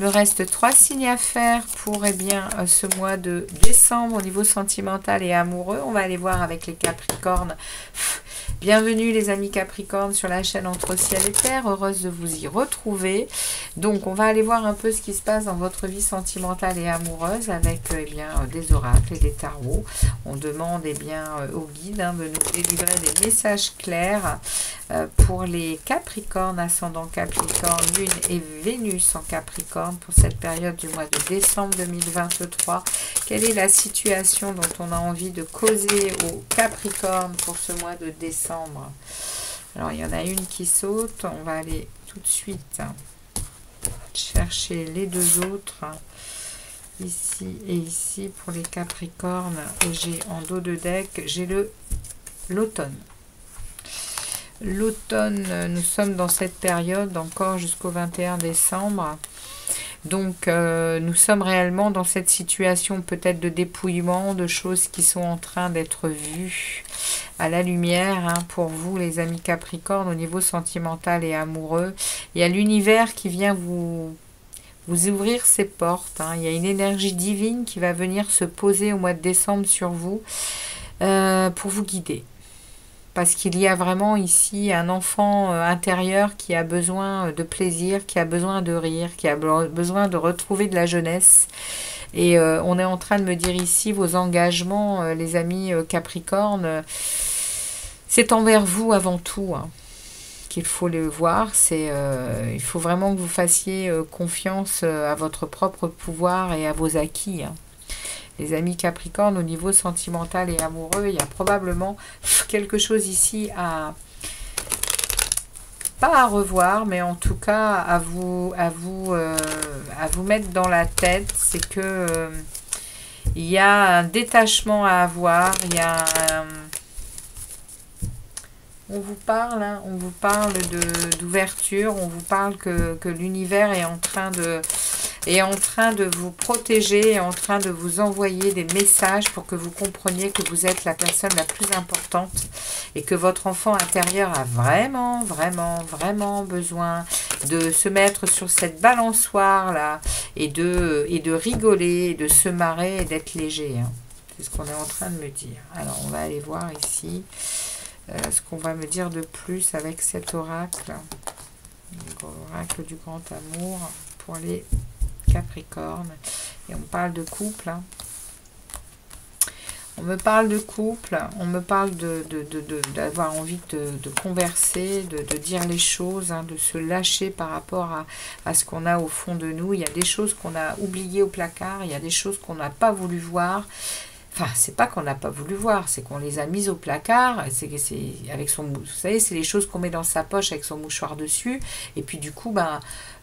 me reste 3 signes à faire pour ce mois de décembre au niveau sentimental et amoureux. On va aller voir avec les Capricornes. Bienvenue les amis Capricornes sur la chaîne Entre Ciel et Terre, heureuse de vous y retrouver. Donc on va aller voir un peu ce qui se passe dans votre vie sentimentale et amoureuse avec des oracles et des tarots. On demande au guide de nous délivrer des messages clairs pour les Capricornes, ascendant Capricorne, Lune et Vénus en Capricorne pour cette période du mois de décembre 2023. Quelle est la situation dont on a envie de causer aux Capricornes pour ce mois de décembre? Alors, il y en a une qui saute. On va aller tout de suite chercher les deux autres. Ici et ici pour les Capricornes. Et j'ai en dos de deck, j'ai l'automne. L'automne, nous sommes dans cette période encore jusqu'au 21 décembre. Donc, nous sommes réellement dans cette situation peut-être de dépouillement, de choses qui sont en train d'être vues à la lumière pour vous, les amis Capricornes, au niveau sentimental et amoureux. Il y a l'univers qui vient vous ouvrir ses portes. Il y a une énergie divine qui va venir se poser au mois de décembre sur vous pour vous guider. Parce qu'il y a vraiment ici un enfant intérieur qui a besoin de plaisir, qui a besoin de rire, qui a besoin de retrouver de la jeunesse. Et on est en train de me dire ici, vos engagements, les amis Capricorne, c'est envers vous avant tout qu'il faut le voir. Il faut vraiment que vous fassiez confiance à votre propre pouvoir et à vos acquis. Les amis Capricorne, au niveau sentimental et amoureux, il y a probablement quelque chose ici pas à revoir, mais en tout cas à vous mettre dans la tête. C'est que il y a un détachement à avoir. Il y a on vous parle d'ouverture. On vous parle que l'univers est en train de vous protéger, est en train de vous envoyer des messages pour que vous compreniez que vous êtes la personne la plus importante et que votre enfant intérieur a vraiment, vraiment, vraiment besoin de se mettre sur cette balançoire là et de rigoler, de se marrer et d'être léger. C'est ce qu'on est en train de me dire. Alors, on va aller voir ici ce qu'on va me dire de plus avec cet oracle. L'oracle du grand amour pour les Capricorne. Et on parle de couple. On me parle de couple. On me parle d'avoir envie de converser, de dire les choses, de se lâcher par rapport à ce qu'on a au fond de nous. Il y a des choses qu'on a oubliées au placard. Il y a des choses qu'on n'a pas voulu voir. Enfin, c'est pas qu'on n'a pas voulu voir, c'est qu'on les a mises au placard. C'est avec son, vous savez, c'est les choses qu'on met dans sa poche avec son mouchoir dessus. Et puis du coup,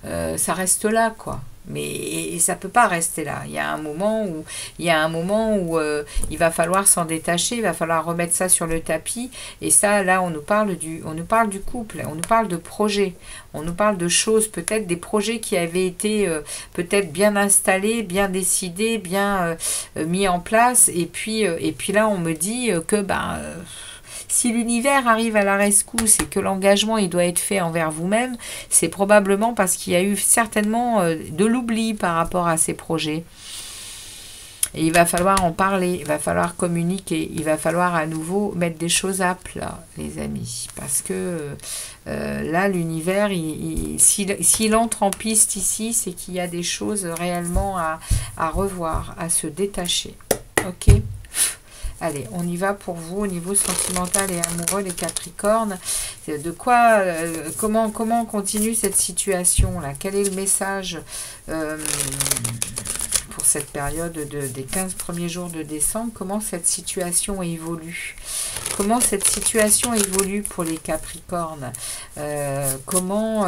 ça reste là, quoi. Mais ça peut pas rester là. Il y a un moment où il va falloir s'en détacher, il va falloir remettre ça sur le tapis. Et ça, là, on nous parle du couple, on nous parle de projets, on nous parle de choses, peut-être des projets qui avaient été peut-être bien installés, bien décidés, bien mis en place. Et puis là, on me dit que si l'univers arrive à la rescousse et que l'engagement il doit être fait envers vous-même, c'est probablement parce qu'il y a eu certainement de l'oubli par rapport à ces projets. Et il va falloir en parler, il va falloir communiquer, il va falloir à nouveau mettre des choses à plat, les amis. Parce que là, l'univers, s'il entre en piste ici, c'est qu'il y a des choses réellement à revoir, à se détacher. Ok ? Allez, on y va pour vous au niveau sentimental et amoureux, les Capricornes. De quoi, comment continue cette situation-là? Quel est le message pour cette période des 15 premiers jours de décembre? Comment cette situation évolue? Comment cette situation évolue pour les Capricornes? Comment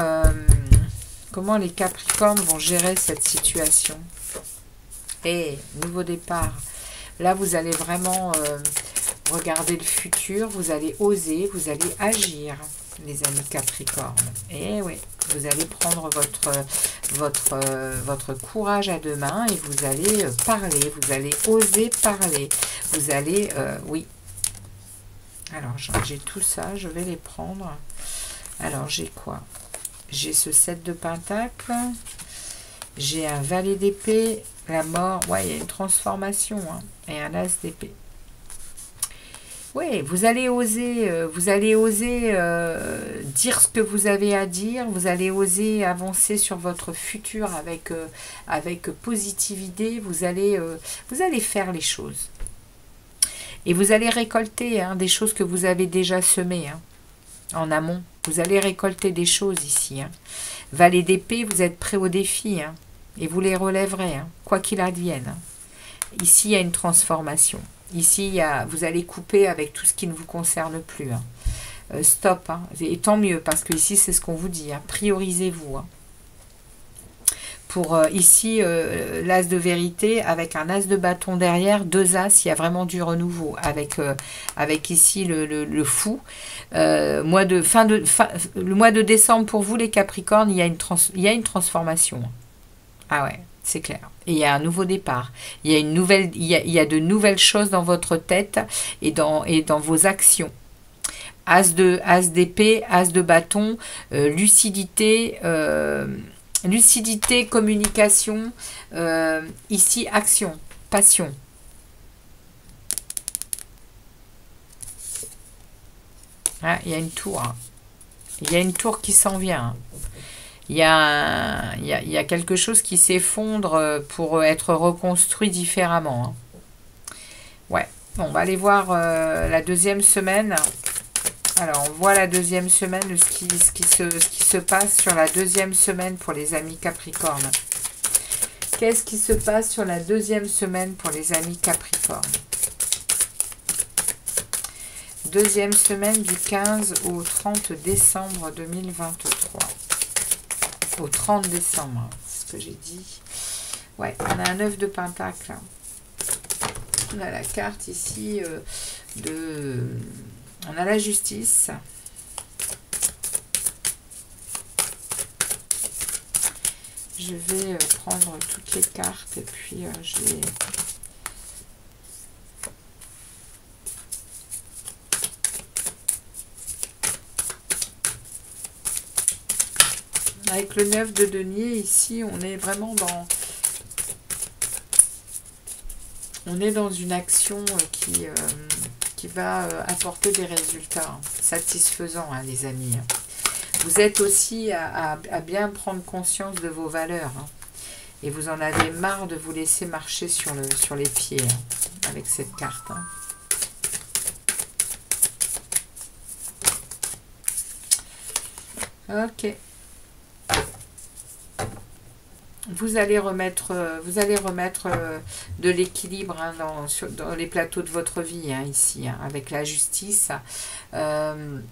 les Capricornes vont gérer cette situation? Et nouveau départ. Là, vous allez vraiment regarder le futur, vous allez oser, vous allez agir, les amis Capricorne. Et oui, vous allez prendre votre courage à deux mains et vous allez parler, vous allez oser parler. Vous allez, oui. Alors, j'ai tout ça, je vais les prendre. Alors, j'ai quoi? J'ai ce 7 de Pentacle. J'ai un valet d'épée, la mort. Ouais, il y a une transformation. Hein, et un as d'épée. Oui, vous allez oser, dire ce que vous avez à dire, vous allez oser avancer sur votre futur avec positivité, vous allez faire les choses. Et vous allez récolter hein, des choses que vous avez déjà semées hein, en amont. Vous allez récolter des choses ici. Hein. Valet d'épée, vous êtes prêt au défi hein, et vous les relèverez, hein, quoi qu'il advienne. Hein. Ici, il y a une transformation. Ici, vous allez couper avec tout ce qui ne vous concerne plus. Hein. Stop. Hein. Et tant mieux, parce que ici, c'est ce qu'on vous dit. Hein. Priorisez-vous. Hein. Pour ici, l'as de vérité, avec un as de bâton derrière, 2 as, il y a vraiment du renouveau. Avec ici le fou. Le mois de décembre, pour vous, les Capricornes, il y a une transformation. Ah ouais. C'est clair. Et il y a un nouveau départ. Il y a de nouvelles choses dans votre tête et dans vos actions. As d'épée, as de bâton, lucidité, communication, ici action, passion. Ah, il y a une tour. Hein. Il y a une tour qui s'en vient. Hein. Il y a quelque chose qui s'effondre pour être reconstruit différemment. Hein. Ouais, bon, on va aller voir la deuxième semaine. Alors, on voit la deuxième semaine, ce qui se passe sur la deuxième semaine pour les amis Capricornes. Qu'est-ce qui se passe sur la deuxième semaine pour les amis Capricornes? Deuxième semaine du 15 au 30 décembre 2023. Au 30 décembre, c'est ce que j'ai dit. Ouais, on a un 9 de pentacle. On a la carte ici on a la justice. Je vais prendre toutes les cartes et puis je vais... Avec le 9 de denier, ici, on est vraiment dans... On est dans une action qui va apporter des résultats satisfaisants, hein, les amis. Vous êtes aussi à bien prendre conscience de vos valeurs. Hein, et vous en avez marre de vous laisser marcher sur les pieds hein, avec cette carte. Hein. Ok. Vous allez remettre de l'équilibre hein, dans les plateaux de votre vie, hein, ici, hein, avec la justice. On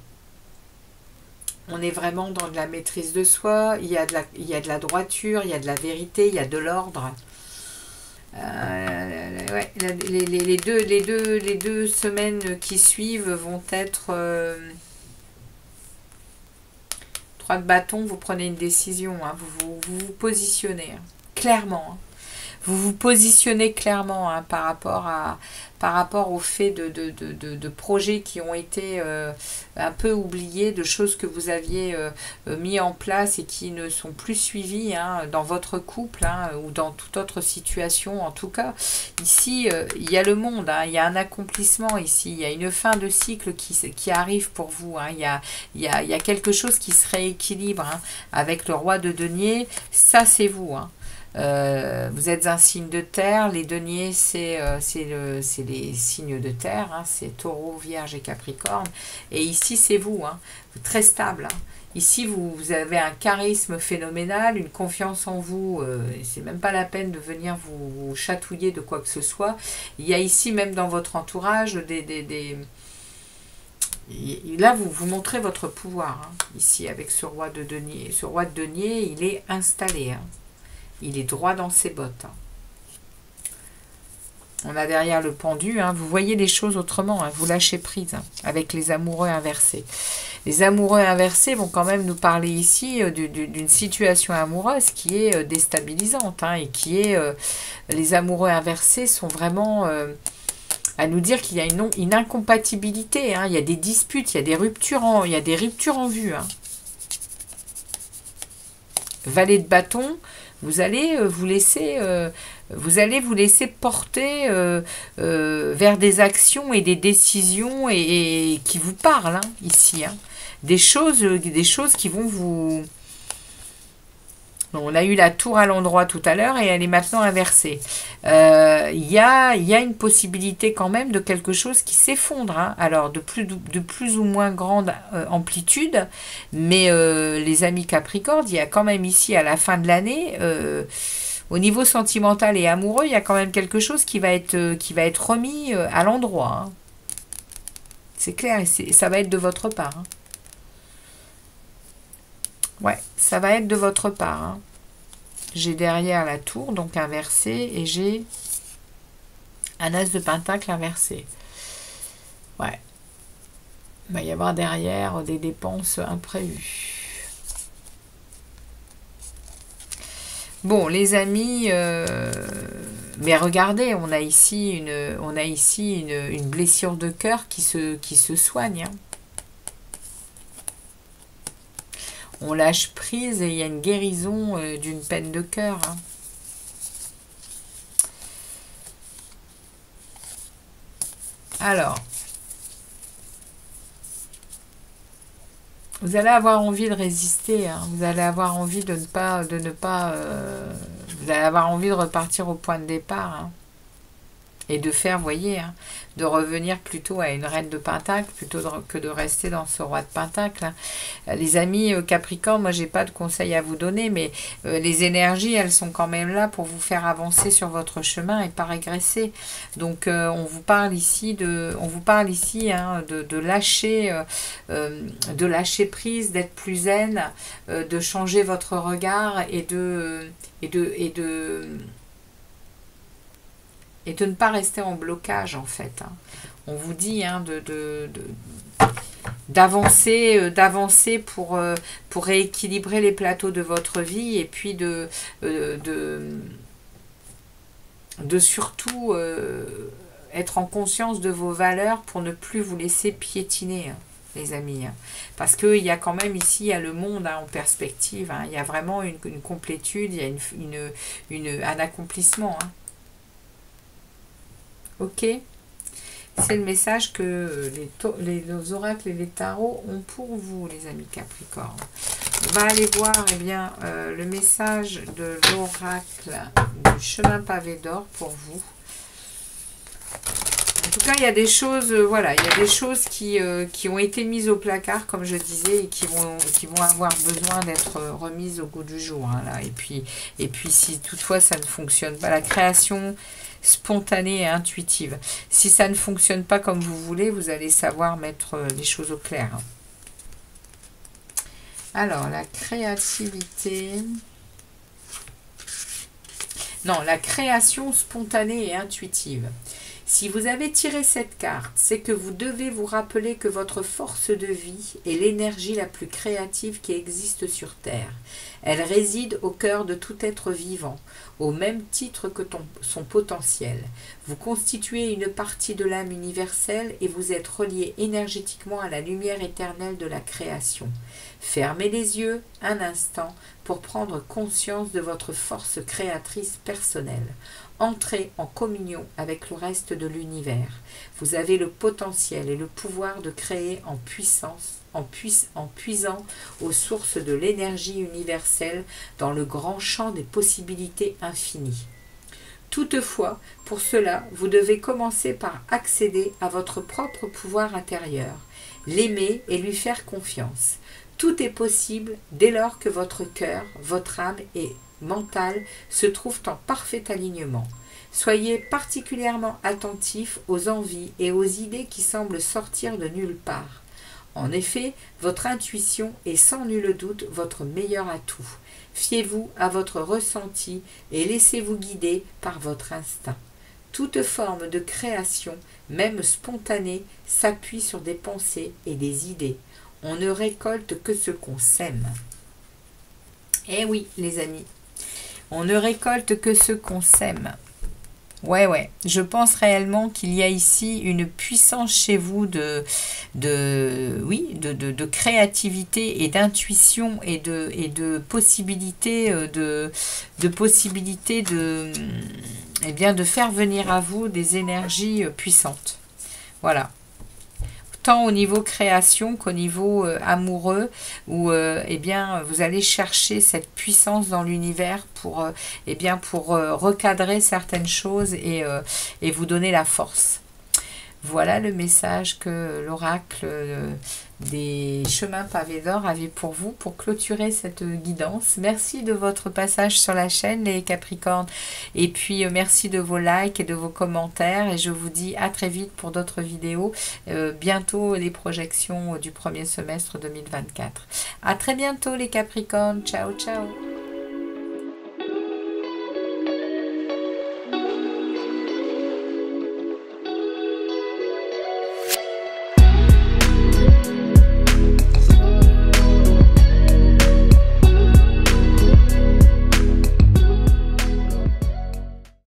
est vraiment dans de la maîtrise de soi, il y a de la droiture, il y a de la vérité, il y a de l'ordre. Ouais, les deux semaines qui suivent vont être... 3 de bâton, vous prenez une décision, hein, vous vous positionnez hein, clairement. Hein. Vous vous positionnez clairement hein, par rapport au fait de projets qui ont été un peu oubliés, de choses que vous aviez mis en place et qui ne sont plus suivies hein, dans votre couple hein, ou dans toute autre situation. En tout cas, ici, il y a le monde, hein, il y a un accomplissement ici, il y a une fin de cycle qui arrive pour vous. Hein, il y a quelque chose qui se rééquilibre hein, avec le roi de denier. Ça, c'est vous. Hein. Vous êtes un signe de terre, les deniers c'est les signes de terre, hein, c'est taureau, vierge et capricorne, et ici c'est vous, hein, très stable. Hein. Ici vous avez un charisme phénoménal, une confiance en vous, c'est même pas la peine de venir vous chatouiller de quoi que ce soit. Il y a ici même dans votre entourage là vous montrez votre pouvoir, hein, ici avec ce roi de denier. Ce roi de denier il est installé, hein. Il est droit dans ses bottes. On a derrière le pendu. Hein, vous voyez les choses autrement. Hein, vous lâchez prise hein, avec les amoureux inversés. Les amoureux inversés vont quand même nous parler ici d'une situation amoureuse qui est déstabilisante. Hein, et qui est... les amoureux inversés sont vraiment... à nous dire qu'il y a une incompatibilité. Hein, il y a des disputes, il y a des ruptures en vue. Hein. Valet de bâton. vous allez vous allez vous laisser porter vers des actions et des décisions et qui vous parlent, hein, ici. Hein. Des choses qui vont vous... On a eu la tour à l'endroit tout à l'heure et elle est maintenant inversée. Il y a une possibilité quand même de quelque chose qui s'effondre. Hein. Alors, de plus ou moins grande amplitude. Mais les amis Capricorne, il y a quand même ici, à la fin de l'année, au niveau sentimental et amoureux, il y a quand même quelque chose qui va être remis à l'endroit. Hein. C'est clair, et ça va être de votre part. Hein. Ouais, ça va être de votre part. Hein. J'ai derrière la tour, donc inversée, et j'ai un as de pentacle inversé. Ouais. Il va y avoir derrière des dépenses imprévues. Bon, les amis, mais regardez, on a ici une blessure de cœur qui se soigne. Hein. On lâche prise et il y a une guérison d'une peine de cœur. Hein. Alors, vous allez avoir envie de résister. Hein. Vous allez avoir envie vous allez avoir envie de repartir au point de départ. Hein. Et de faire, voyez, hein, de revenir plutôt à une reine de pentacle plutôt que de rester dans ce roi de pentacle. Hein. Les amis Capricorne, moi j'ai pas de conseils à vous donner, mais les énergies, elles sont quand même là pour vous faire avancer sur votre chemin et pas régresser. Donc on vous parle ici hein, de lâcher prise, d'être plus zen, de changer votre regard et de ne pas rester en blocage en fait. Hein. On vous dit hein, d'avancer pour rééquilibrer les plateaux de votre vie et puis de surtout être en conscience de vos valeurs pour ne plus vous laisser piétiner. Hein, les amis, hein. Parce qu'il y a quand même ici, il y a le monde hein, en perspective, hein. Il y a vraiment une complétude, il y a un accomplissement. Hein. Ok, c'est le message que les oracles et les tarots ont pour vous, les amis Capricorne. On va aller voir eh bien, le message de l'oracle du chemin pavé d'or pour vous. En tout cas, il y a des choses, voilà, il y a des choses qui ont été mises au placard, comme je disais, et qui vont avoir besoin d'être remises au goût du jour. Hein, là. Et puis, si toutefois ça ne fonctionne pas, la création spontanée et intuitive. Si ça ne fonctionne pas comme vous voulez, vous allez savoir mettre les choses au clair. Hein. Alors, la créativité... Non, la création spontanée et intuitive. Si vous avez tiré cette carte, c'est que vous devez vous rappeler que votre force de vie est l'énergie la plus créative qui existe sur Terre. Elle réside au cœur de tout être vivant, au même titre que son potentiel. Vous constituez une partie de l'âme universelle et vous êtes relié énergétiquement à la lumière éternelle de la création. Fermez les yeux un instant pour prendre conscience de votre force créatrice personnelle. Entrez en communion avec le reste de l'univers. Vous avez le potentiel et le pouvoir de créer en puissance, en puisant aux sources de l'énergie universelle dans le grand champ des possibilités infinies. Toutefois, pour cela, vous devez commencer par accéder à votre propre pouvoir intérieur, l'aimer et lui faire confiance. Tout est possible dès lors que votre cœur, votre âme et mental se trouvent en parfait alignement. Soyez particulièrement attentifs aux envies et aux idées qui semblent sortir de nulle part. En effet, votre intuition est sans nul doute votre meilleur atout. Fiez-vous à votre ressenti et laissez-vous guider par votre instinct. Toute forme de création, même spontanée, s'appuie sur des pensées et des idées. On ne récolte que ce qu'on sème. Eh oui, les amis, on ne récolte que ce qu'on sème. Ouais, ouais. Je pense réellement qu'il y a ici une puissance chez vous de créativité et d'intuition et de possibilités eh bien, de faire venir à vous des énergies puissantes. Voilà, tant au niveau création qu'au niveau amoureux, où eh bien, vous allez chercher cette puissance dans l'univers pour, eh bien, pour recadrer certaines choses et vous donner la force. Voilà le message que l'oracle des chemins pavés d'or avait pour vous pour clôturer cette guidance. Merci de votre passage sur la chaîne, les Capricornes. Et puis, merci de vos likes et de vos commentaires. Et je vous dis à très vite pour d'autres vidéos. Bientôt, les projections du premier semestre 2024. À très bientôt, les Capricornes. Ciao, ciao.